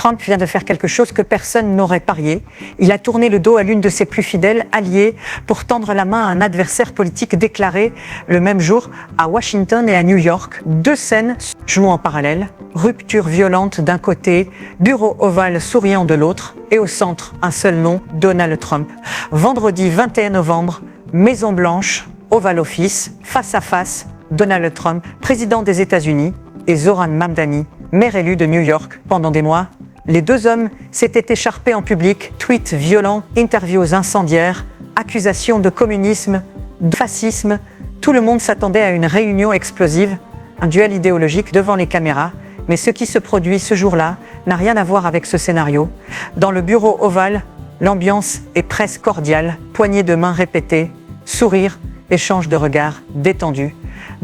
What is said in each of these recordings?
Trump vient de faire quelque chose que personne n'aurait parié. Il a tourné le dos à l'une de ses plus fidèles alliées pour tendre la main à un adversaire politique déclaré le même jour à Washington et à New York. Deux scènes jouent en parallèle. Rupture violente d'un côté, bureau ovale souriant de l'autre, et au centre, un seul nom, Donald Trump. Vendredi 21 novembre, Maison Blanche, Oval Office, face à face, Donald Trump, président des États-Unis, et Zohran Mamdani, maire élu de New York. Pendant des mois, les deux hommes s'étaient écharpés en public, tweets violents, interviews incendiaires, accusations de communisme, de fascisme. Tout le monde s'attendait à une réunion explosive, un duel idéologique devant les caméras. Mais ce qui se produit ce jour-là n'a rien à voir avec ce scénario. Dans le bureau ovale, l'ambiance est presque cordiale, poignées de mains répétées, sourires, échange de regards détendus.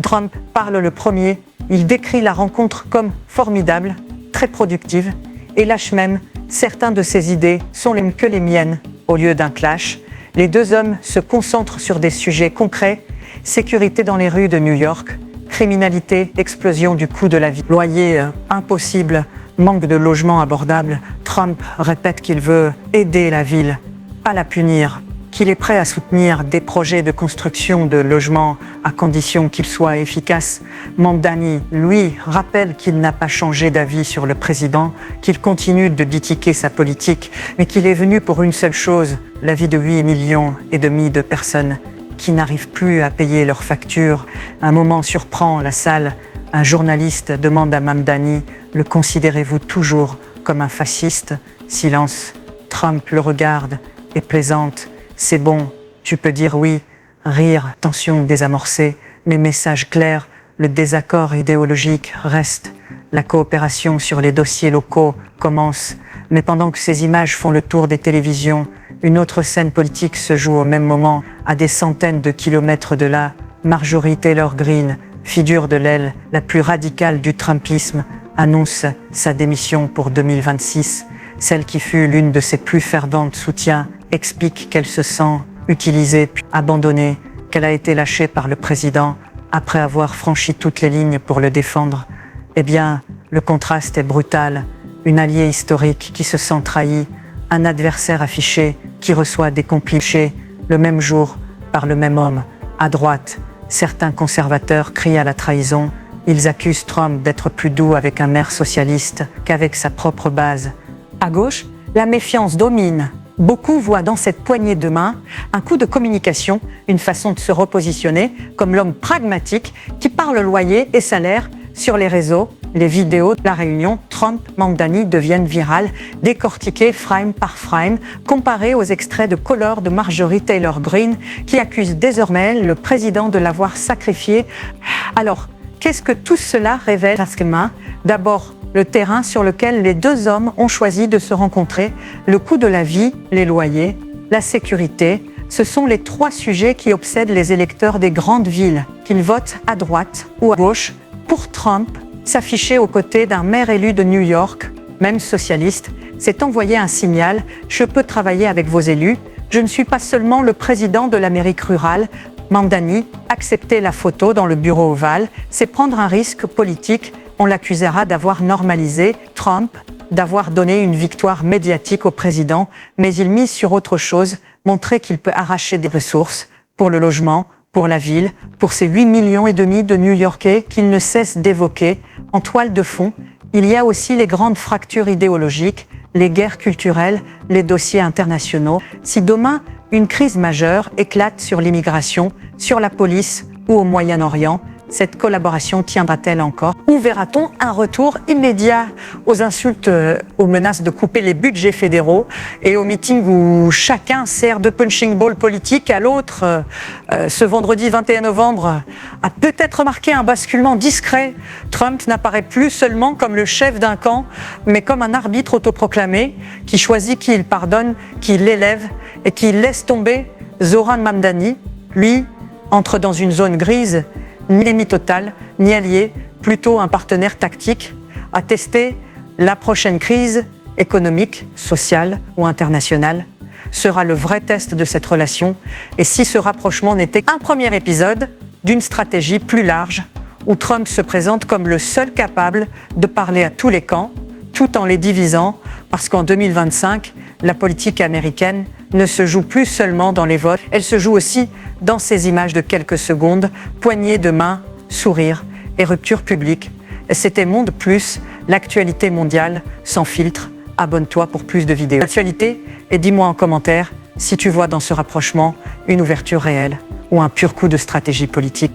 Trump parle le premier. Il décrit la rencontre comme formidable, très productive, et lâche même certains de ses idées sont les mêmes que les miennes. Au lieu d'un clash, les deux hommes se concentrent sur des sujets concrets: sécurité dans les rues de New York, criminalité, explosion du coût de la vie, loyer impossible, manque de logements abordables. Trump répète qu'il veut aider la ville, pas la punir, qu'il est prêt à soutenir des projets de construction de logements à condition qu'ils soient efficaces. Mamdani, lui, rappelle qu'il n'a pas changé d'avis sur le président, qu'il continue de critiquer sa politique, mais qu'il est venu pour une seule chose: la vie de 8,5 millions de personnes qui n'arrivent plus à payer leurs factures. Un moment surprend la salle. Un journaliste demande à Mamdani: le considérez-vous toujours comme un fasciste? Silence. Trump le regarde et plaisante: c'est bon, tu peux dire oui. Rire, tension désamorcée, mais message clair: le désaccord idéologique reste. La coopération sur les dossiers locaux commence. Mais pendant que ces images font le tour des télévisions, une autre scène politique se joue au même moment, à des centaines de kilomètres de là. Marjorie Taylor Greene, figure de l'aile la plus radicale du Trumpisme, annonce sa démission pour 2026. Celle qui fut l'une de ses plus ferventes soutiens explique qu'elle se sent utilisée puis abandonnée, qu'elle a été lâchée par le président après avoir franchi toutes les lignes pour le défendre. Eh bien, le contraste est brutal. Une alliée historique qui se sent trahie, un adversaire affiché qui reçoit des complices le même jour par le même homme. À droite, certains conservateurs crient à la trahison. Ils accusent Trump d'être plus doux avec un maire socialiste qu'avec sa propre base. À gauche, la méfiance domine. Beaucoup voient dans cette poignée de main un coup de communication, une façon de se repositionner comme l'homme pragmatique qui parle loyer et salaire sur les réseaux. Les vidéos de la réunion Trump-Mamdani deviennent virales, décortiquées frame par frame, comparées aux extraits de Color de Marjorie Taylor Greene qui accuse désormais le président de l'avoir sacrifié. Alors, qu'est-ce que tout cela révèle? D'abord, le terrain sur lequel les deux hommes ont choisi de se rencontrer, le coût de la vie, les loyers, la sécurité. Ce sont les trois sujets qui obsèdent les électeurs des grandes villes, qu'ils votent à droite ou à gauche. Pour Trump, s'afficher aux côtés d'un maire élu de New York, même socialiste, c'est envoyer un signal: je peux travailler avec vos élus, je ne suis pas seulement le président de l'Amérique rurale. Mamdani, accepter la photo dans le bureau ovale, c'est prendre un risque politique. On l'accusera d'avoir normalisé Trump, d'avoir donné une victoire médiatique au président, mais il mise sur autre chose, montrer qu'il peut arracher des ressources pour le logement, pour la ville, pour ces 8,5 millions de New-Yorkais qu'il ne cesse d'évoquer. En toile de fond, il y a aussi les grandes fractures idéologiques, les guerres culturelles, les dossiers internationaux. Si demain, une crise majeure éclate sur l'immigration, sur la police ou au Moyen-Orient, cette collaboration tiendra-t-elle encore? Ou verra-t-on un retour immédiat aux insultes, aux menaces de couper les budgets fédéraux et aux meetings où chacun sert de punching ball politique à l'autre? Ce vendredi 21 novembre a peut-être marqué un basculement discret. Trump n'apparaît plus seulement comme le chef d'un camp, mais comme un arbitre autoproclamé qui choisit qui il pardonne, qui l'élève et qui laisse tomber. Zohran Mamdani, lui, entre dans une zone grise. Ni ennemi total, ni allié, plutôt un partenaire tactique à tester. La prochaine crise économique, sociale ou internationale sera le vrai test de cette relation. Et si ce rapprochement n'était qu'un premier épisode d'une stratégie plus large où Trump se présente comme le seul capable de parler à tous les camps, tout en les divisant, Parce qu'en 2025, la politique américaine ne se joue plus seulement dans les votes, elle se joue aussi dans ces images de quelques secondes, poignées de main, sourires et rupture publique. C'était Monde Plus, l'actualité mondiale sans filtre. Abonne-toi pour plus de vidéos. L'actualité, et dis-moi en commentaire si tu vois dans ce rapprochement une ouverture réelle ou un pur coup de stratégie politique.